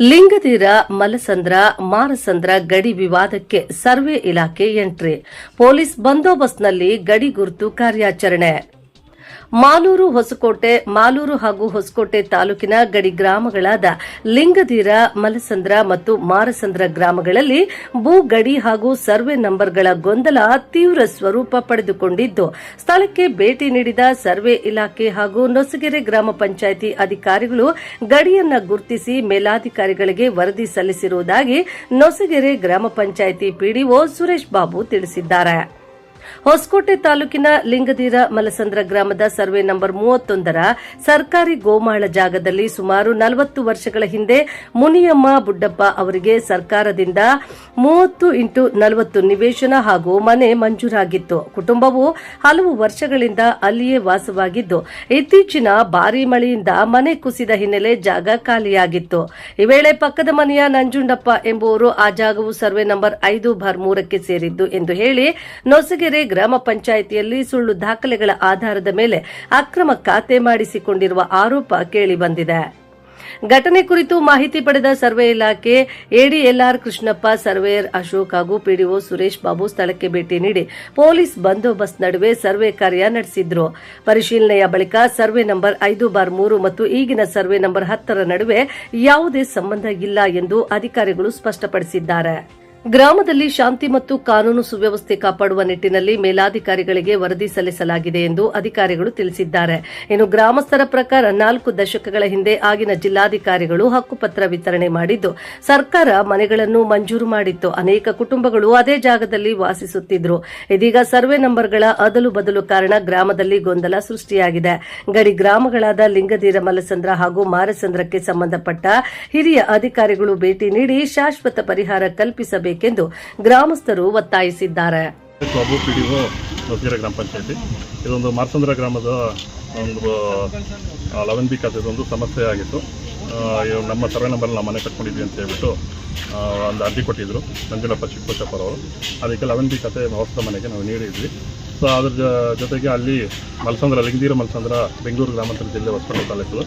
ಲಿಂಗದೀರ ಮಲಸಂದ್ರ ಮಾರಸಂದ್ರ ಗಡಿ ವಿವಾದಕ್ಕೆ ಸರ್ವೆ ಇಲಾಖೆ ಎಂಟ್ರಿ, ಪೊಲೀಸ್ ಬಂದೋಬಸ್ತ್ನಲ್ಲಿ ಗಡಿ ಗುರುತು ಕಾರ್ಯಾಚರಣೆ. ಮಾಲೂರು ಹಾಗೂ ಹೊಸಕೋಟೆ ತಾಲೂಕಿನ ಗಡಿ ಗ್ರಾಮಗಳಾದ ಲಿಂಗದೀರ, ಮಲಸಂದ್ರ ಮತ್ತು ಮಾರಸಂದ್ರ ಗ್ರಾಮಗಳಲ್ಲಿ ಭೂ ಗಡಿ ಹಾಗೂ ಸರ್ವೆ ನಂಬರ್ಗಳ ಗೊಂದಲ ತೀವ್ರ ಸ್ವರೂಪ ಪಡೆದುಕೊಂಡಿದ್ದು, ಸ್ಥಳಕ್ಕೆ ಭೇಟಿ ನೀಡಿದ ಸರ್ವೆ ಇಲಾಖೆ ಹಾಗೂ ನೊಸಗೆರೆ ಗ್ರಾಮ ಪಂಚಾಯಿತಿ ಅಧಿಕಾರಿಗಳು ಗಡಿಯನ್ನು ಗುರುತಿಸಿ ಮೇಲಾಧಿಕಾರಿಗಳಿಗೆ ವರದಿ ಸಲ್ಲಿಸಿರುವುದಾಗಿ ನೊಸಗೆರೆ ಗ್ರಾಮ ಪಂಚಾಯಿತಿ ಪಿಡಿಒ ಸುರೇಶ್ ಬಾಬು ತಿಳಿಸಿದ್ದಾರೆ. ಹೊಸಕೋಟೆ ತಾಲೂಕಿನ ಲಿಂಗದೀರ ಮಲಸಂದ್ರ ಗ್ರಾಮದ ಸರ್ವೆ ನಂಬರ್ 31ರ ಸರ್ಕಾರಿ ಗೋಮಾಳ ಜಾಗದಲ್ಲಿ ಸುಮಾರು 40 ವರ್ಷಗಳ ಹಿಂದೆ ಮುನಿಯಮ್ಮ ಬುಡ್ಡಪ್ಪ ಅವರಿಗೆ ಸರ್ಕಾರದಿಂದ 30x40 ನಿವೇಶನ ಹಾಗೂ ಮನೆ ಮಂಜೂರಾಗಿತ್ತು. ಕುಟುಂಬವು ಹಲವು ವರ್ಷಗಳಿಂದ ಅಲ್ಲಿಯೇ ವಾಸವಾಗಿದ್ದು, ಇತ್ತೀಚಿನ ಭಾರೀ ಮಳೆಯಿಂದ ಮನೆ ಕುಸಿದ ಹಿನ್ನೆಲೆ ಜಾಗ ಖಾಲಿಯಾಗಿತ್ತು. ಈ ವೇಳೆ ಪಕ್ಕದ ಮನೆಯ ನಂಜುಂಡಪ್ಪ ಎಂಬುವರು ಆ ಜಾಗವು ಸರ್ವೆ ನಂಬರ್ 5/3ಕ್ಕೆ ಸೇರಿದ್ದು ಎಂದು ಹೇಳಿ ನೊಸಗೆರೆ ಗ್ರಾಮ ಪಂಚಾಯಿತಿಯಲ್ಲಿ ಸುಳ್ಳು ದಾಖಲೆಗಳ ಆಧಾರದ ಮೇಲೆ ಅಕ್ರಮ ಖಾತೆ ಮಾಡಿಸಿಕೊಂಡಿರುವ ಆರೋಪ ಕೇಳಿಬಂದಿದೆ. ಘಟನೆ ಕುರಿತು ಮಾಹಿತಿ ಪಡೆದ ಸರ್ವೆ ಇಲಾಖೆ ಎಡಿಎಲ್ಆರ್ ಕೃಷ್ಣಪ್ಪ, ಸರ್ವೇಯರ್ ಅಶೋಕ್ ಹಾಗೂ ಪಿಡಿಒ ಸುರೇಶ್ ಬಾಬು ಸ್ಥಳಕ್ಕೆ ಭೇಟಿ ನೀಡಿ ಪೊಲೀಸ್ ಬಂದೋಬಸ್ತ್ ನಡುವೆ ಸರ್ವೆ ಕಾರ್ಯ ನಡೆಸಿದ್ರು. ಪರಿಶೀಲನೆಯ ಬಳಿಕ ಸರ್ವೆ ನಂಬರ್ 5/3 ಮತ್ತು ಈಗಿನ ಸರ್ವೆ ನಂಬರ್ 10ರ ನಡುವೆ ಯಾವುದೇ ಸಂಬಂಧ ಇಲ್ಲ ಎಂದು ಅಧಿಕಾರಿಗಳು ಸ್ಪಷ್ಟಪಡಿಸಿದ್ದಾರೆ. ಗ್ರಾಮದಲ್ಲಿ ಶಾಂತಿ ಮತ್ತು ಕಾನೂನು ಸುವ್ಯವಸ್ಥೆ ಕಾಪಾಡುವ ನಿಟ್ಟಿನಲ್ಲಿ ಮೇಲಾಧಿಕಾರಿಗಳಿಗೆ ವರದಿ ಸಲ್ಲಿಸಲಾಗಿದೆ ಎಂದು ಅಧಿಕಾರಿಗಳು ತಿಳಿಸಿದ್ದಾರೆ. ಇನ್ನು ಗ್ರಾಮಸ್ಥರ ಪ್ರಕಾರ 4 ದಶಕಗಳ ಹಿಂದೆ ಆಗಿನ ಜಿಲ್ಲಾಧಿಕಾರಿಗಳು ಹಕ್ಕುಪತ್ರ ವಿತರಣೆ ಮಾಡಿದ್ದು, ಸರ್ಕಾರ ಮನೆಗಳನ್ನು ಮಂಜೂರು ಮಾಡಿತ್ತು. ಅನೇಕ ಕುಟುಂಬಗಳು ಅದೇ ಜಾಗದಲ್ಲಿ ವಾಸಿಸುತ್ತಿದ್ರು. ಇದೀಗ ಸರ್ವೆ ನಂಬರ್ಗಳ ಅದಲು ಬದಲು ಕಾರಣ ಗ್ರಾಮದಲ್ಲಿ ಗೊಂದಲ ಸೃಷ್ಟಿಯಾಗಿದೆ. ಗಡಿ ಗ್ರಾಮಗಳಾದ ಲಿಂಗದೀರ, ಮಲಸಂದ್ರ ಹಾಗೂ ಮಾರಸಂದ್ರಕ್ಕೆ ಸಂಬಂಧಪಟ್ಟ ಹಿರಿಯ ಅಧಿಕಾರಿಗಳು ಭೇಟಿ ನೀಡಿ ಶಾಶ್ವತ ಪರಿಹಾರ ಕಲ್ಪಿಸಬೇಕು ಎಂದು ಗ್ರಾಮಸ್ಥರು ಒತ್ತಾಯಿಸಿದ್ದಾರೆ. ಗ್ರಾಮ ಪಂಚಾಯತಿ ಇದೊಂದು ಮಾರಸಂದ್ರ ಗ್ರಾಮದ ಒಂದು 11B ಖಾತೆದೊಂದು ಸಮಸ್ಯೆ ಆಗಿತ್ತು. ನಮ್ಮ ಸರ್ವೆ ನಂಬರ್ ನಾವು ಮನೆ ಕಟ್ಕೊಂಡಿದ್ವಿ ಅಂತ ಹೇಳ್ಬಿಟ್ಟು ಒಂದು ಅರ್ಜಿ ಕೊಟ್ಟಿದ್ರು ನಂಜುಂಡಪ್ಪ ಚಿಕ್ಕಪುಟ್ಟಪ್ಪರವರು. ಅದಕ್ಕೆ 11B ಖಾತೆ ಹೊಸ ಮನೆಗೆ ನಾವು ನೀಡಿದ್ವಿ. ಸೊ ಅದ್ರ ಜೊತೆಗೆ ಅಲ್ಲಿ ಮಲಸಂದ್ರ, ಲಿಂಗದೀರ ಮಲಸಂದ್ರ ಬೆಂಗಳೂರು ಗ್ರಾಮಾಂತರ ಜಿಲ್ಲೆ ಹೊಸಕೋಟೆ ತಾಲೂಕು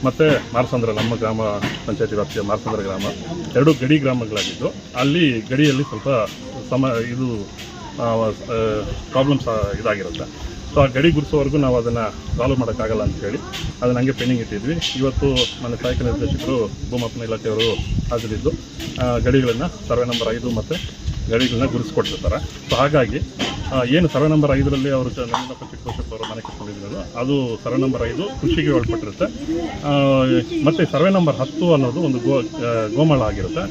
ಮತ್ತು ಮಾರಸಂದ್ರ ನಮ್ಮ ಗ್ರಾಮ ಪಂಚಾಯತಿ ವ್ಯಾಪ್ತಿಯ ಮಾರಸಂದ್ರ ಗ್ರಾಮ 2 ಗಡಿ ಗ್ರಾಮಗಳಾಗಿದ್ದು, ಅಲ್ಲಿ ಗಡಿಯಲ್ಲಿ ಸ್ವಲ್ಪ ಪ್ರಾಬ್ಲಮ್ಸ್ ಇದಾಗಿರುತ್ತೆ. ಸೊ ಆ ಗಡಿ ಗುರುಸೋವರೆಗೂ ನಾವು ಅದನ್ನು ಸಾಲ್ವ್ ಮಾಡೋಕ್ಕಾಗಲ್ಲ ಅಂತ ಹೇಳಿ ಅದನ್ನು ಹಂಗೆ ಪೆಂಡಿಂಗ್ ಇಟ್ಟಿದ್ವಿ. ಇವತ್ತು ನನ್ನ ಸಹಾಯಕ ನಿರ್ದೇಶಕರು ಭೂಮಾಪನ ಇಲಾಖೆಯವರು ಹಾಜರಿದ್ದು ಗಡಿಗಳನ್ನು ಸರ್ವೆ ನಂಬರ್ 5 ಮತ್ತು ಗಡಿಗಳನ್ನ ಗುರುತಿಸ್ಕೊಟ್ಟಿರ್ತಾರೆ. ಸೊ ಹಾಗಾಗಿ ಏನು ಸರ್ವೆ ನಂಬರ್ 5ರಲ್ಲಿ ಅವರು ನಂಜುಂಡಪ್ಪ ಚಿಕ್ಕಪುಟ್ಟಪ್ಪವರು ಮನೆ ಕಟ್ಕೊಂಡಿದ್ರು, ಅದು ಸರ್ವೆ ನಂಬರ್ 5 ಕೃಷಿಗೆ ಒಳಪಟ್ಟಿರುತ್ತೆ. ಮತ್ತು ಸರ್ವೆ ನಂಬರ್ 10 ಅನ್ನೋದು ಒಂದು ಗೋಮಾಳ ಆಗಿರುತ್ತೆ.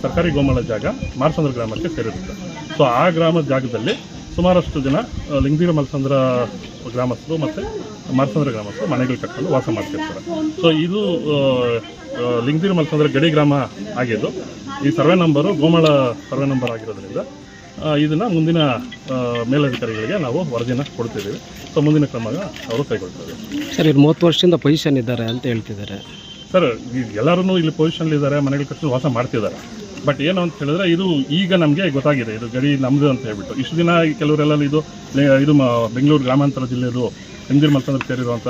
ಸರ್ಕಾರಿ ಗೋಮಾಳ ಜಾಗ ಮಾರಸಂದ್ರ ಗ್ರಾಮಕ್ಕೆ ಸೇರಿರುತ್ತೆ. ಸೊ ಆ ಗ್ರಾಮದ ಜಾಗದಲ್ಲಿ ಸುಮಾರಷ್ಟು ಜನ ಲಿಂಗದೀರ ಮಲಸಂದ್ರ ಗ್ರಾಮಸ್ಥರು ಮತ್ತು ಮಾರಸಂದ್ರ ಗ್ರಾಮಸ್ಥರು ಮನೆಗಳು ಕಟ್ಕೊಂಡು ವಾಸ ಮಾಡ್ತಿರ್ತಾರೆ. ಸೊ ಇದು ಲಿಂಗದೀರ ಮಲಸಂದ್ರ ಗಡಿ ಗ್ರಾಮ ಆಗಿದ್ದು, ಈ ಸರ್ವೆ ನಂಬರು ಗೋಮಾಳ ಸರ್ವೆ ನಂಬರ್ ಆಗಿರೋದ್ರಿಂದ ಇದನ್ನು ಮುಂದಿನ ಮೇಲಧಿಕಾರಿಗಳಿಗೆ ನಾವು ವರದಿನ ಕೊಡ್ತಿದ್ದೀವಿ. ಸೊ ಮುಂದಿನ ಕ್ರಮ ಅವರು ಕೈಗೊಳ್ತಾರೆ. ಸರ್, ಇದು 30 ವರ್ಷದಿಂದ ಪೊಸಿಷನ್ ಇದ್ದಾರೆ ಅಂತ ಹೇಳ್ತಿದ್ದಾರೆ. ಸರ್, ಎಲ್ಲರೂ ಇಲ್ಲಿ ಪೊಸಿಷನ್ಲಿದ್ದಾರೆ, ಮನೆಗಳು ಕಟ್ಕೊಂಡು ವಾಸ ಮಾಡ್ತಿದ್ದಾರೆ. ಬಟ್ ಏನು ಅಂತ ಹೇಳಿದ್ರೆ, ಇದು ಈಗ ನಮಗೆ ಗೊತ್ತಾಗಿದೆ ಇದು ಗಡಿ ನಮ್ಮದು ಅಂತ ಹೇಳ್ಬಿಟ್ಟು. ಇಷ್ಟು ದಿನ ಕೆಲವರೆಲ್ಲ ಇದು ಬೆಂಗಳೂರು ಗ್ರಾಮಾಂತರ ಜಿಲ್ಲೆದು ಲಿಂಗದೀರ ಮಲಸಂದ್ರ ಸೇರಿರುವಂಥ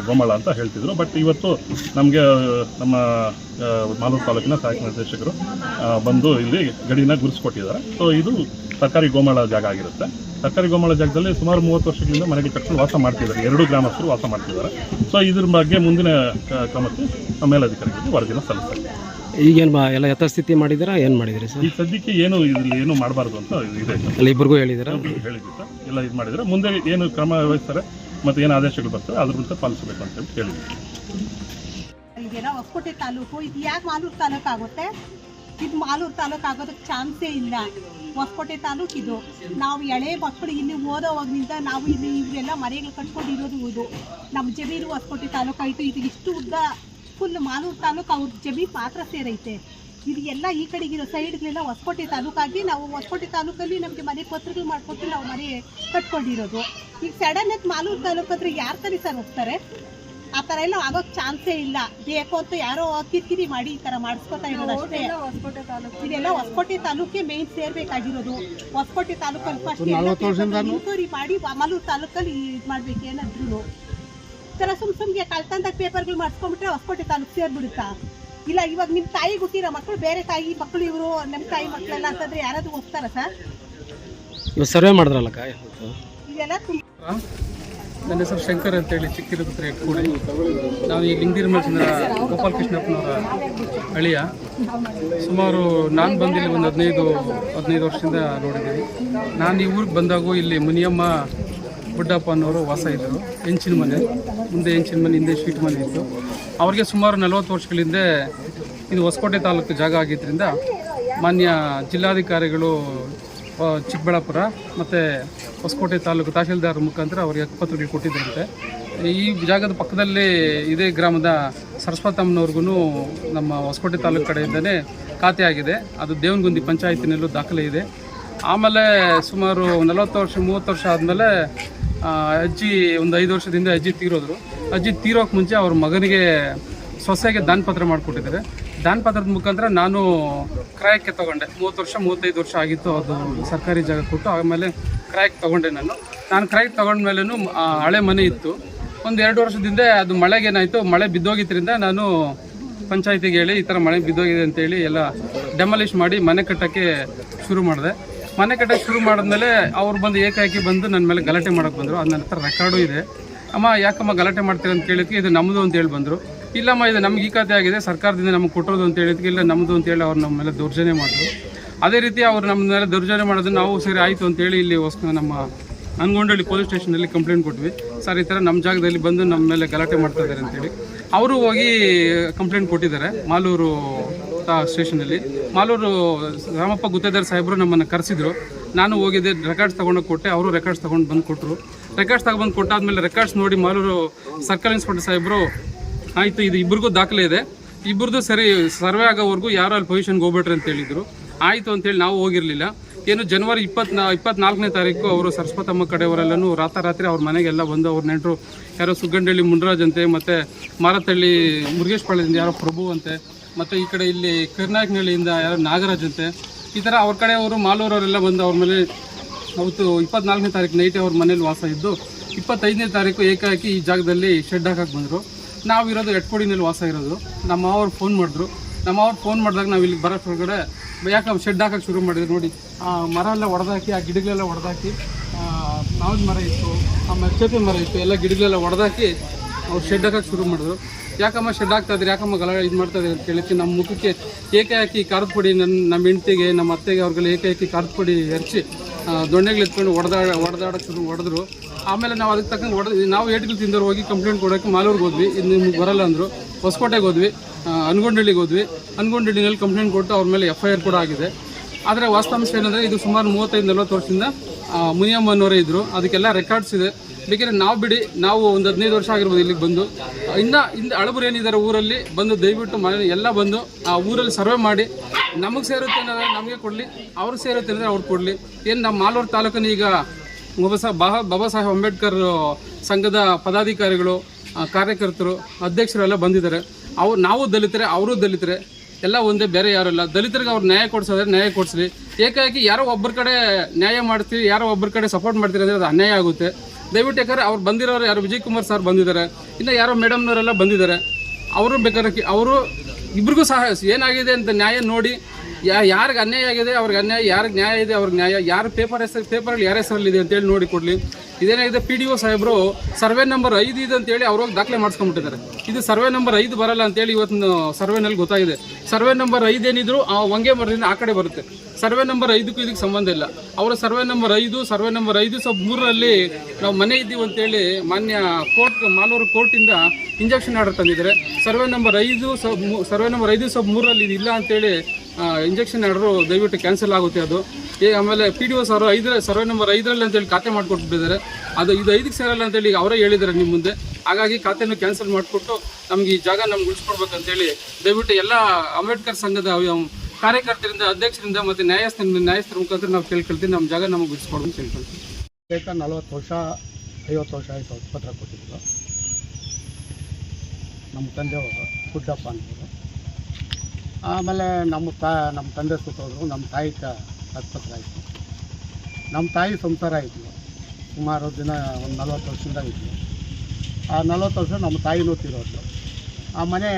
ಗೋಮಾಳ ಅಂತ ಹೇಳ್ತಿದ್ರು. ಬಟ್ ಇವತ್ತು ನಮಗೆ ನಮ್ಮ ಮಾಲೂರು ತಾಲೂಕಿನ ಸಹಾಯಕ ನಿರ್ದೇಶಕರು ಬಂದು ಇಲ್ಲಿ ಗಡಿನ ಗುರುತಿಸ್ಕೊಟ್ಟಿದ್ದಾರೆ. ಸೊ ಇದು ಸರ್ಕಾರಿ ಗೋಮಾಳ ಜಾಗ ಆಗಿರುತ್ತೆ. ಸರ್ಕಾರಿ ಗೋಮಾಳ ಜಾಗದಲ್ಲಿ ಸುಮಾರು 30 ವರ್ಷಗಳಿಂದ ಮನೆಗೆ ಕಟ್ಕೊಂಡು ವಾಸ ಮಾಡ್ತಿದ್ದಾರೆ. 2 ಗ್ರಾಮಸ್ಥರು ವಾಸ ಮಾಡ್ತಿದ್ದಾರೆ. ಸೊ ಇದ್ರ ಬಗ್ಗೆ ಮುಂದಿನ ಕ್ರಮಕ್ಕೆ ಮೇಲಧಿಕಾರಿಗಳಿಗೆ ವರದಿನ ಸಲ್ಲಿಸ್ತಾರೆ. ಈಗೇನು ಎಲ್ಲ ಯಥಾಸ್ಥಿತಿ ಮಾಡಿದ್ದೀರಾ, ಏನು ಮಾಡಿದಿರಿ ಸರ್? ಈ ಸದ್ಯಕ್ಕೆ ಏನು ಮಾಡಬಾರ್ದು ಅಂತ ಇದೆ. ಎಲ್ಲ ಇಬ್ಬರಿಗೂ ಹೇಳಿದ್ದೀರಾ? ಹೇಳಿದ್ವಿ ಸರ್, ಎಲ್ಲ ಇದು ಮಾಡಿದರೆ ಮುಂದೆ ಏನು ಕ್ರಮ ವಹಿಸ್ತಾರೆ ಮತ್ತು ಏನು ಆದೇಶಗಳು ಬರ್ತವೆ ಅದ್ರ ವಿರುದ್ಧ ಪಾಲಿಸಬೇಕು ಅಂತ ಹೇಳಿ ಹೇಳಿದ್ವಿ. ಇದೆಲ್ಲ ಹೊಸಕೋಟೆ ತಾಲೂಕು, ಇದು ಯಾಕೆ ಮಾಲೂರು ತಾಲೂಕು ಆಗುತ್ತೆ? ಇದು ಮಾಲೂರು ತಾಲೂಕು ಆಗೋದಕ್ಕೆ ಚಾನ್ಸೇ ಇಲ್ಲ. ಹೊಸಕೋಟೆ ತಾಲೂಕು ಇದು. ನಾವು ಎಳೆ ಮಕ್ಕಳು ಇಲ್ಲಿ ಓದೋವಾಗಲಿಂದ ನಾವು ಇಲ್ಲಿ ಇವರೆಲ್ಲ ಮನೆಗಳು ಕಟ್ಕೊಂಡಿರೋದು ಇದು. ನಮ್ಮ ಜಮೀನು ಹೊಸಕೋಟೆ ತಾಲೂಕು ಆಯಿತು. ಇದು ಇಷ್ಟು ಉದ್ದ ಫುಲ್ ಮಾಲೂರು ತಾಲೂಕು ಅವ್ರ ಜಮೀನು ಮಾತ್ರ ಸೇರೈತೆ. ಇದು ಎಲ್ಲ ಈ ಕಡೆಗಿರೋ ಸೈಡ್ಗಳೆಲ್ಲ ಹೊಸಕೋಟೆ ತಾಲೂಕಾಗಿ ನಾವು ಹೊಸಕೋಟೆ ತಾಲೂಕಲ್ಲಿ ನಮಗೆ ಮನೆ ಪತ್ರಗಳು ಮಾಡಿಕೊಟ್ಟು ನಾವು ಮನೆ ಕಟ್ಕೊಂಡಿರೋದು. ಈಗ ಸಡನ್ ಆಗಿ ಮಾಲೂರು ತಾಲೂಕು ಅಂದರೆ ಯಾರು ತಾನೇ ಸರ್ ಹೋಗ್ತಾರೆ? ಆ ಥರ ಎಲ್ಲ ಆಗೋಕ್ಕೆ ಚಾನ್ಸೇ ಇಲ್ಲ. ಬೇಕು ಅಂತ ಯಾರೋ ಕಿರಿಕಿರಿ ಮಾಡಿ ಈ ಥರ ಮಾಡಿಸ್ಕೊತಾ ಇರೋದು ಅಷ್ಟೇ. ಇದೆಲ್ಲ ಹೊಸಕೋಟೆ ತಾಲೂಕೇ ಮೇನ್ ಸೇರ್ಬೇಕಾಗಿರೋದು. ಹೊಸಕೋಟೆ ತಾಲೂಕಲ್ಲಿ ಫಸ್ಟ್ ಇನ್ಕ್ವೈರಿ ಮಾಡಿ ಮಾಲೂರು ತಾಲೂಕಲ್ಲಿ ಇದು ಮಾಡ್ಬೇಕು. ಏನಾದ್ರೂ ಈ ಥರ ಸುಮ್ಗೆ ಕಳ್ತಂದಾಗ ಪೇಪರ್ಗಳು ಮಾಡಿಸ್ಕೊಂಡ್ಬಿಟ್ರೆ ಹೊಸಕೋಟೆ ತಾಲೂಕು ಸೇರ್ಬಿಡುತ್ತಾ? ಇಲ್ಲ ಇವಾಗ ನಿಮ್ಮ ತಾಯಿ ಹುಟ್ಟಿರೋ ಮಕ್ಕಳು ಬೇರೆ ತಾಯಿ ಮಕ್ಕಳು ಇವರು ನಮ್ಮ ತಾಯಿ ಮಕ್ಕಳೆಲ್ಲ ಅಂತಂದ್ರೆ ಯಾರಾದ್ರೂ ಒಪ್ತಾರ ಸರ್? ಇವಾಗ ಸರ್ವೆ ಮಾಡಿದ್ರಲ್ಲ ಇದೆಲ್ಲ ನನ್ನ ಹೆಸರು ಶಂಕರ್ ಅಂತೇಳಿ ಚಿಕ್ಕಿರಪುತ್ರ ಇಟ್ಕೊಡಿ. ನಾವು ಈ ಲಿಂಗದಿರ ಮಠದ ಗೋಪಾಲಕೃಷ್ಣಪ್ಪನವರ ಅಳಿಯ. ಸುಮಾರು ನಾನು ಬಂದಿಲ್ಲಿ ಒಂದು 15 ವರ್ಷದಿಂದ ನೋಡಿದ್ದೀನಿ. ನಾನು ಈ ಊರಿಗೆ ಬಂದಾಗೂ ಇಲ್ಲಿ ಮುನಿಯಮ್ಮ ಬುಡ್ಡಪ್ಪ ಅನ್ನೋರು ವಾಸ ಇದ್ದರು. ಹೆಂಚಿನ ಮನೆ, ಮುಂದೆ ಹೆಂಚಿನ ಮನೆ, ಹಿಂದೆ ಶೀಟ್ ಮನೆ ಇತ್ತು. ಅವ್ರಿಗೆ ಸುಮಾರು 40 ವರ್ಷಗಳಿಂದ ಇದು ಹೊಸಕೋಟೆ ತಾಲೂಕು ಜಾಗ ಆಗಿದ್ದರಿಂದ ಮಾನ್ಯ ಜಿಲ್ಲಾಧಿಕಾರಿಗಳು ಚಿಕ್ಕಬಳ್ಳಾಪುರ ಮತ್ತು ಹೊಸಕೋಟೆ ತಾಲೂಕು ತಹಶೀಲ್ದಾರ್ ಮುಖಾಂತರ ಅವರಿಗೆ ಹಕ್ಕುಪತ್ರಗಳು ಕೊಟ್ಟಿದ್ದರಂತೆ. ಈ ಜಾಗದ ಪಕ್ಕದಲ್ಲಿ ಇದೇ ಗ್ರಾಮದ ಸರಸ್ವತಮ್ಮನವ್ರಿಗೂ ನಮ್ಮ ಹೊಸಕೋಟೆ ತಾಲೂಕು ಕಡೆಯಿಂದನೇ ಖಾತೆ ಆಗಿದೆ. ಅದು ದೇವನಗುಂದಿ ಪಂಚಾಯತಿನಲ್ಲೂ ದಾಖಲೆ ಇದೆ. ಆಮೇಲೆ ಸುಮಾರು 40 ವರ್ಷ 30 ವರ್ಷ ಆದಮೇಲೆ ಅಜ್ಜಿ ಒಂದು 5 ವರ್ಷದಿಂದ ಅಜ್ಜಿ ತೀರೋದ್ರು. ಅಜ್ಜಿ ತೀರೋಕ್ಕೆ ಮುಂಚೆ ಅವ್ರ ಮಗನಿಗೆ ಸೊಸೆಗೆ ದಾನಪತ್ರ ಮಾಡಿಕೊಟ್ಟಿದ್ದಾರೆ. ದಾನಪತ್ರದ ಮುಖಾಂತರ ನಾನು ಕ್ರಾಯಕ್ಕೆ ತೊಗೊಂಡೆ. 30 ವರ್ಷ 35 ವರ್ಷ ಆಗಿತ್ತು, ಅದು ಸರ್ಕಾರಿ ಜಾಗ ಕೊಟ್ಟು ಆಮೇಲೆ ಕ್ರಾಯಕ್ಕೆ ತೊಗೊಂಡೆ. ನಾನು ಕ್ರಾಯಕ್ಕೆ ತೊಗೊಂಡ್ಮೇಲೂ ಹಳೆ ಮನೆ ಇತ್ತು. ಒಂದು 2 ವರ್ಷದಿಂದ ಅದು ಮಳೆಗೇನಾಯಿತು, ಮಳೆ ಬಿದ್ದೋಗಿದ್ದರಿಂದ ನಾನು ಪಂಚಾಯತಿಗೆ ಹೇಳಿ ಈ ಥರ ಮಳೆ ಬಿದ್ದೋಗಿದೆ ಅಂತೇಳಿ ಎಲ್ಲ ಡೆಮಾಲಿಷ್ ಮಾಡಿ ಮನೆ ಕಟ್ಟೋಕ್ಕೆ ಶುರು ಮಾಡಿದೆ. ಮನೆ ಕಟ್ಟೋಕ್ಕೆ ಶುರು ಮಾಡಿದ್ಮೇಲೆ ಅವ್ರು ಬಂದು ಏಕಾಏಕಿ ಬಂದು ನನ್ನ ಮೇಲೆ ಗಲಾಟೆ ಮಾಡೋಕ್ಕೆ ಬಂದರು. ಅದು ನನ್ನ ಹತ್ರ ರೆಕಾರ್ಡು ಇದೆ. ಅಮ್ಮ ಯಾಕಮ್ಮ ಗಲಾಟೆ ಮಾಡ್ತೀರ ಅಂತ ಕೇಳಿದ್ಕೆ ಇದು ನಮ್ಮದು ಅಂತ ಹೇಳಿ ಬಂದರು. ಇಲ್ಲಮ್ಮ ಇದು ನಮ್ಗೆ ಈ ಖಾತೆ ಆಗಿದೆ, ಸರ್ಕಾರದಿಂದ ನಮಗೆ ಕೊಟ್ಟೋದು ಅಂತ ಹೇಳಿದ್ಕೆ ಇಲ್ಲ ನಮ್ಮದು ಅಂತೇಳಿ ಅವ್ರು ನಮ್ಮ ಮೇಲೆ ದೌರ್ಜನ್ಯ ಮಾಡಿದ್ರು. ಅದೇ ರೀತಿ ಅವ್ರು ನಮ್ಮ ಮೇಲೆ ದೌರ್ಜನ್ಯ ಮಾಡೋದನ್ನು ನಾವು ಸರಿ ಆಯಿತು ಅಂತೇಳಿ ಇಲ್ಲಿ ನಮ್ಮ ಅನ್ಗೊಂಡಳ್ಳಿ ಪೊಲೀಸ್ ಸ್ಟೇಷನಲ್ಲಿ ಕಂಪ್ಲೇಂಟ್ ಕೊಟ್ವಿ. ಸರ್ ಈ ಥರ ನಮ್ಮ ಜಾಗದಲ್ಲಿ ಬಂದು ನಮ್ಮ ಮೇಲೆ ಗಲಾಟೆ ಮಾಡ್ತಾ ಇದ್ದಾರೆ ಅಂತೇಳಿ. ಅವರು ಹೋಗಿ ಕಂಪ್ಲೇಂಟ್ ಕೊಟ್ಟಿದ್ದಾರೆ ಮಾಲೂರು ಸ್ಟೇಷನಲ್ಲಿ. ಮಾಲೂರು ರಾಮಪ್ಪ ಗುತ್ತೇದಾರ್ ಸಾಹೇಬರು ನಮ್ಮನ್ನು ಕರೆಸಿದ್ರು. ನಾನು ಹೋಗಿದ್ದೆ, ರೆಕಾರ್ಡ್ಸ್ ತೊಗೊಂಡೋಗಿ ಕೊಟ್ಟೆ. ಅವರು ರೆಕಾರ್ಡ್ಸ್ ತೊಗೊಂಡು ಬಂದು ಕೊಟ್ಟರು. ರೆಕಾರ್ಡ್ಸ್ ತಗೊಂಡು ಕೊಟ್ಟಾದ್ಮೇಲೆ ರೆಕಾರ್ಡ್ಸ್ ನೋಡಿ ಮಾಲೂರು ಸರ್ಕಲ್ ಇನ್ಸ್ಪೆಕ್ಟರ್ ಸಾಹೇಬರು ಆಯಿತು ಇದು ಇಬ್ಬರಿಗೂ ದಾಖಲೆ ಇದೆ, ಇಬ್ಬರದು ಸರಿ ಸರ್ವೆ ಆಗೋವರೆಗೂ ಯಾರು ಅಲ್ಲಿ ಪೊಸಿಷನ್ಗೆ ಹೋಗ್ಬೇಡ್ರಿ ಅಂತ ಹೇಳಿದರು. ಆಯಿತು ಅಂತೇಳಿ ನಾವು ಹೋಗಿರಲಿಲ್ಲ. ಏನು ಜನವರಿ 24ನೇ ತಾರೀಕು ಅವರು ಸರಸ್ವತಮ್ಮ ಕಡೆಯವರೆಲ್ಲನೂ ರಾತ್ರಿ ಅವ್ರ ಮನೆಗೆಲ್ಲ ಬಂದು ಅವ್ರ ನೆಂಟರು ಯಾರೋ ಸುಗ್ಗಂಡಳ್ಳಿ ಮುನ್ರಾಜ್ ಅಂತೆ, ಮತ್ತು ಮಾರತಳ್ಳಿ ಮುರುಗೇಶ್ಪಾಳ್ಯದಿಂದ ಯಾರೋ ಪ್ರಭು ಅಂತೆ, ಮತ್ತು ಈ ಕಡೆ ಇಲ್ಲಿ ಕರ್ನಾಯಕನಹಳ್ಳಿಯಿಂದ ಯಾರೋ ನಾಗರಾಜ್ ಅಂತೆ, ಈ ಥರ ಅವ್ರ ಕಡೆಯವರು ಮಾಲೂರವರೆಲ್ಲ ಬಂದು ಅವ್ರ ಮೇಲೆ ಅವತ್ತು 24ನೇ ತಾರೀಕು ನೈಟೇ ಅವ್ರ ಮನೇಲಿ ವಾಸ ಇದ್ದು 25ನೇ ತಾರೀಕು ಏಕಾಏಕಿ ಈ ಜಾಗದಲ್ಲಿ ಶೆಡ್ ಹಾಕಕ್ಕೆ ಬಂದರು. ನಾವಿರೋದು ಎಟ್ಕೋಡಿನಲ್ಲಿ ವಾಸ ಇರೋದು. ನಮ್ಮ ಅವ್ರು ಫೋನ್ ಮಾಡಿದಾಗ ನಾವು ಇಲ್ಲಿ ಬರೋ ಹೊರಗಡೆ ಯಾಕೆ ಶೆಡ್ ಹಾಕಕ್ಕೆ ಶುರು ಮಾಡಿದ್ರು. ನೋಡಿ ಆ ಮರ ಎಲ್ಲ ಹೊಡೆದಾಕಿ, ಆ ಗಿಡಗಳೆಲ್ಲ ಹೊಡೆದಾಕಿ, ಮಾವಿನ ಮರ ಇತ್ತು, ಆಮೇಲೆ ಚೇಪೆ ಮರ ಇತ್ತು, ಎಲ್ಲ ಗಿಡಗಳೆಲ್ಲ ಹೊಡೆದಾಕಿ ಅವ್ರು ಶೆಡ್ ಹಾಕಕ್ಕೆ ಶುರು ಮಾಡಿದ್ರು. ಯಾಕಮ್ಮ ಶೆಡ್ ಹಾಕ್ತಾಯಿದ್ರಿ, ಯಾಕಮ್ಮ ಗಲಾಟೆ ಇದು ಮಾಡ್ತಾಯಿದ್ರಿ ಅಂತ ಕೇಳಿಕ್ಕೆ ನಮ್ಮ ಮುಖಕ್ಕೆ ಏಕಾಏಕಿ ಖಾರದ ಪುಡಿ ನಮ್ಮ ಹೆಂಡ್ತಿಗೆ ನಮ್ಮ ಅತ್ತೆಗೆ ಅವ್ರಿಗೆಲ್ಲ ಏಕಾಏಕಿ ಖಾರದ ಪುಡಿ ಎರಚಿ ದೊಣ್ಣೆಗಳು ಎತ್ಕೊಂಡು ಹೊಡೆದಾಡಕ್ಕೆ ಶುರು ಹೊಡೆದ್ರು. ಆಮೇಲೆ ನಾವು ಅದಕ್ಕೆ ತಕ್ಕಂಗೆ ನಾವು ಏಟ್ಗಳು ತಿಂದವ್ರು ಹೋಗಿ ಕಂಪ್ಲೇಂಟ್ ಕೊಡೋಕ್ಕೆ ಮಾಲೂರಿಗೆ ಹೋದ್ವಿ. ಇದು ನಿಮ್ಗೆ ಬರಲ್ಲ ಅಂದರು. ಹೊಸಕೋಟೆಗೆ ಹೋದ್ವಿ, ಅನ್ಗೊಂಡಳ್ಳಿಗೆ ಹೋದ್ವಿ. ಅನ್ಗೊಂಡಳ್ಳಿನಲ್ಲಿ ಕಂಪ್ಲೇಂಟ್ ಕೊಟ್ಟು ಅವ್ರ ಮೇಲೆ FIR ಕೂಡ ಆಗಿದೆ. ಆದರೆ ವಾಸ್ತವಾಂಶ ಏನಂದರೆ ಇದು ಸುಮಾರು 35-40 ವರ್ಷದಿಂದ ಮುನಿಯಮ್ಮನವರೇ ಇದ್ದರು. ಅದಕ್ಕೆಲ್ಲ ರೆಕಾರ್ಡ್ಸ್ ಇದೆ. ಬೇಕಿದ್ರೆ ನಾವು ಬಿಡಿ, ನಾವು ಒಂದು 15 ವರ್ಷ ಆಗಿರ್ಬೋದು ಇಲ್ಲಿಗೆ ಬಂದು. ಹಿಂದೆ ಹಳಬರು ಏನಿದ್ದಾರೆ ಊರಲ್ಲಿ ಬಂದು ದಯವಿಟ್ಟು ಎಲ್ಲ ಬಂದು ಆ ಊರಲ್ಲಿ ಸರ್ವೆ ಮಾಡಿ ನಮಗೆ ಸೇರುತ್ತೆ ಅನ್ನೋದ್ರೆ ನಮಗೆ ಕೊಡಲಿ, ಅವ್ರಿಗೆ ಸೇರುತ್ತೆ ಅಂದರೆ ಅವ್ರಿಗೆ ಕೊಡಲಿ. ಏನು ನಮ್ಮ ಮಾಲೂರು ತಾಲೂಕನ್ನು ಈಗ ಬಾಬಾ ಸಾಹೇಬ್ ಅಂಬೇಡ್ಕರ್ ಸಂಘದ ಪದಾಧಿಕಾರಿಗಳು, ಕಾರ್ಯಕರ್ತರು, ಅಧ್ಯಕ್ಷರು ಎಲ್ಲ ಬಂದಿದ್ದಾರೆ. ನಾವು ದಲಿತರೆ, ಅವರು ದಲಿತರೆ, ಎಲ್ಲ ಒಂದೇ, ಬೇರೆ ಯಾರಲ್ಲ. ದಲಿತರಿಗೆ ಅವ್ರು ನ್ಯಾಯ ಕೊಡಿಸೋದ್ರೆ ನ್ಯಾಯ ಕೊಡಿಸ್ಲಿ. ಏಕಾಏಕಿ ಯಾರೋ ಒಬ್ಬರ ಕಡೆ ನ್ಯಾಯ ಮಾಡ್ತೀವಿ, ಯಾರೋ ಒಬ್ಬರ ಕಡೆ ಸಪೋರ್ಟ್ ಮಾಡ್ತೀರಿ ಅಂದರೆ ಅದು ಅನ್ಯಾಯ ಆಗುತ್ತೆ. ದಯವಿಟ್ಟು ಯಾಕಂದರೆ ಅವ್ರು ಬಂದಿರೋರು ಯಾರು ವಿಜಯ್ ಕುಮಾರ್ ಸರ್ ಬಂದಿದ್ದಾರೆ, ಇನ್ನು ಯಾರೋ ಮೇಡಮ್ನವರೆಲ್ಲ ಬಂದಿದ್ದಾರೆ. ಅವರು ಬೇಕಾದ್ರೆ ಅವರು ಇಬ್ರಿಗೂ ಸಹ ಏನಾಗಿದೆ ಅಂತ ನ್ಯಾಯ ನೋಡಿ, ಯಾರಿಗೆ ಅನ್ಯಾಯ ಆಗಿದೆ ಅವ್ರಿಗೆ ಅನ್ಯಾಯ, ಯಾರಿಗೆ ನ್ಯಾಯ ಇದೆ ಅವ್ರಿಗೆ ನ್ಯಾಯ, ಯಾರು ಪೇಪರಲ್ಲಿ ಯಾರ ಹೆಸರಲ್ಲಿದೆ ಅಂತೇಳಿ ನೋಡಿ ಕೊಡಲಿ. ಇದೇನಾಗಿದೆ, PDO ಸಾಹೇಬರು ಸರ್ವೆ ನಂಬರ್ 5 ಇದೆ ಅಂತೇಳಿ ಅವ್ರೋಗಿ ದಾಖಲೆ ಮಾಡಿಸ್ಕೊಂಡ್ಬಿಟ್ಟಿದ್ದಾರೆ. ಇದು ಸರ್ವೆ ನಂಬರ್ 5 ಬರಲ್ಲ ಅಂತೇಳಿ ಇವತ್ತು ಸರ್ವೆನಲ್ಲಿ ಗೊತ್ತಾಗಿದೆ. ಸರ್ವೆ ನಂಬರ್ 5 ಏನಿದ್ರು ಆ ಹೊಂಗೆ ಮರದಿಂದ ಆ ಕಡೆ ಬರುತ್ತೆ. ಸರ್ವೆ ನಂಬರ್ 5ಕ್ಕೂ ಇದಕ್ಕೆ ಸಂಬಂಧ ಇಲ್ಲ. ಅವರ ಸರ್ವೆ ನಂಬರ್ 5/3ರಲ್ಲಿ ನಾವು ಮನೆ ಇದ್ದೀವಿ ಅಂತೇಳಿ ಮಾನ್ಯ ಮಾಲೂರು ಕೋರ್ಟಿಂದ ಇಂಜೆಕ್ಷನ್ ಆರ್ಡರ್ ತಂದಿದ್ದಾರೆ. ಸರ್ವೆ ನಂಬರ್ 5/3ರಲ್ಲಿ ಇದು ಇಲ್ಲ ಅಂತೇಳಿ ಇಂಜೆಕ್ಷನ್ ಆರ್ಡರು ದಯವಿಟ್ಟು ಕ್ಯಾನ್ಸಲ್ ಆಗುತ್ತೆ. ಅದು ಆಮೇಲೆ PDO ಸರ್ ಸರ್ವೆ ನಂಬರ್ 5ರಲ್ಲಿ ಅಂತೇಳಿ ಖಾತೆ ಮಾಡಿಕೊಟ್ಬಿಟ್ಟಿದ್ದಾರೆ. ಇದು 5ಕ್ಕೆ ಸೇರಲ್ಲ ಅಂತೇಳಿ ಈಗ ಅವರೇ ಹೇಳಿದ್ದಾರೆ ನಿಮ್ಮ ಮುಂದೆ. ಹಾಗಾಗಿ ಖಾತೆಯನ್ನು ಕ್ಯಾನ್ಸಲ್ ಮಾಡಿಕೊಟ್ಟು ನಮಗೆ ಈ ಜಾಗ ನಮ್ಗೆ ಉಳಿಸ್ಕೊಡ್ಬೇಕಂತೇಳಿ ದಯವಿಟ್ಟು ಎಲ್ಲ ಅಂಬೇಡ್ಕರ್ ಸಂಘದ ಕಾರ್ಯಕರ್ತರಿಂದ, ಅಧ್ಯಕ್ಷರಿಂದ ಮತ್ತು ನ್ಯಾಯಸ್ಥರ ಮುಖಾಂತರ ನಾವು ಕೇಳ್ಕೊಳ್ತೀವಿ, ನಮ್ಮ ಜಾಗ ನಮಗೆ ಬಿಡಿಸ್ಕೊಡೋದು ಕೇಳ್ಕೊಳ್ತೀವಿ. 40 ವರ್ಷ 50 ವರ್ಷ ಆಯಿತು ಪತ್ರ ಕೊಟ್ಟಿದ್ರು. ನಮ್ಮ ತಂದೆಯವರು ಬುಡ್ಡಪ್ಪ ಅಂತಿದ್ರು. ಆಮೇಲೆ ನಮ್ಮ ತಂದೆ ಸುತ್ತೋದ್ರು. ನಮ್ಮ ತಾಯಿ ಹತ್ಪತ್ರ ಆಯಿತು. ನಮ್ಮ ತಾಯಿ ಸಂಸಾರ ಇದ್ಲು. ಸುಮಾರು ದಿನ ಒಂದು 40 ವರ್ಷದಿಂದ ಇದ್ಲು. ಆ 40 ವರ್ಷ ನಮ್ಮ ತಾಯಿನೂ ತೀರೋದು. ಆ ಮನೆ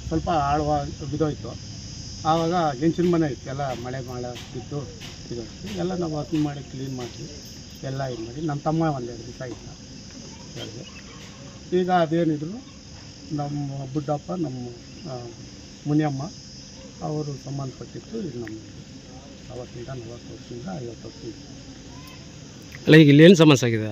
ಸ್ವಲ್ಪ ಆಳವಾಗಿ ಬಿದ್ದೋಯ್ತು. ಆವಾಗ ಹೆಂಚಿನ ಮನೆ ಇತ್ತು, ಎಲ್ಲ ಮಳೆ ಬಿದ್ದು ಇದಾಯ್ತು. ಎಲ್ಲ ನಾವು ವಾಸನೆ ಮಾಡಿ ಕ್ಲೀನ್ ಮಾಡಿದ್ವಿ, ಎಲ್ಲ ಇದು ಮಾಡಿ. ನಮ್ಮ ತಮ್ಮ ಒಂದೆರಡು ದಿವಸ ಇದ್ದ ಹೇಳಿದೆ. ಈಗ ಅದೇನಿದ್ರು ನಮ್ಮ ಬುಡ್ಡಪ್ಪ, ನಮ್ಮ ಮುನಿಯಮ್ಮ ಅವರು ಸಂಬಂಧಪಟ್ಟಿತ್ತು. ಇದು ನಮ್ಮ ಅವತ್ತಿಂದ 40 ವರ್ಷದಿಂದ 50 ವರ್ಷದಿಂದ ಅಲ್ಲ, ಈಗ ಇಲ್ಲಿ ಏನು ಸಮಸ್ಯೆ ಆಗಿದೆ?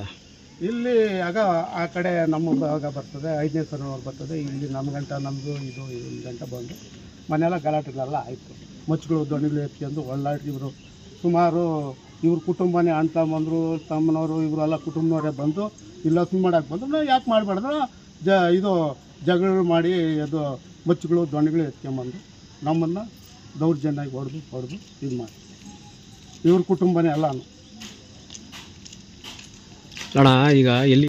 ಇಲ್ಲಿ ಆಗ ಆ ಕಡೆ ನಮ್ಮ ಭಾಗ ಬರ್ತದೆ, 5ನೇ ಸರನವ್ರು ಬರ್ತದೆ. ಇಲ್ಲಿ ನಮ್ಮ ಗಂಟ ನಮ್ಮದು ಇದು ಒಂದು ಗಂಟ ಬಂದು ಮನೆಯೆಲ್ಲ ಗಲಾಟೆಗಳೆಲ್ಲ ಆಯಿತು. ಮಚ್ಚುಗಳು ದೊಣ್ಣೆಗಳು ಎತ್ಕೊಂಡು ಒಳ್ಳಾಡಿ ಇವರು ಸುಮಾರು ಇವ್ರ ಕುಟುಂಬನೇ ಅಣ್ಣ ತಮ್ಮಂದರು ತಮ್ಮನವರು ಇವರೆಲ್ಲ ಕುಟುಂಬದವರೇ ಬಂದು ಇಲ್ಲ ಸುಮ್ಮನೆ ಮಾಡೋಕ್ಕೆ ಬಂದರು. ನಾವು ಯಾಕೆ ಮಾಡಬಾರ್ದು ಇದು ಜಗಳ ಮಾಡಿ ಅದು ಮಚ್ಚುಗಳು ದೊಣ್ಣೆಗಳು ಎತ್ಕೊಂಬಂದು ನಮ್ಮನ್ನು ದೌರ್ಜನ್ಯವಾಗಿ ಹೊಡೆದು ಇದು ಮಾಡಿ ಇವ್ರ ಕುಟುಂಬನೇ ಎಲ್ಲನೂ. ಅಣ್ಣ, ಈಗ ಎಲ್ಲಿ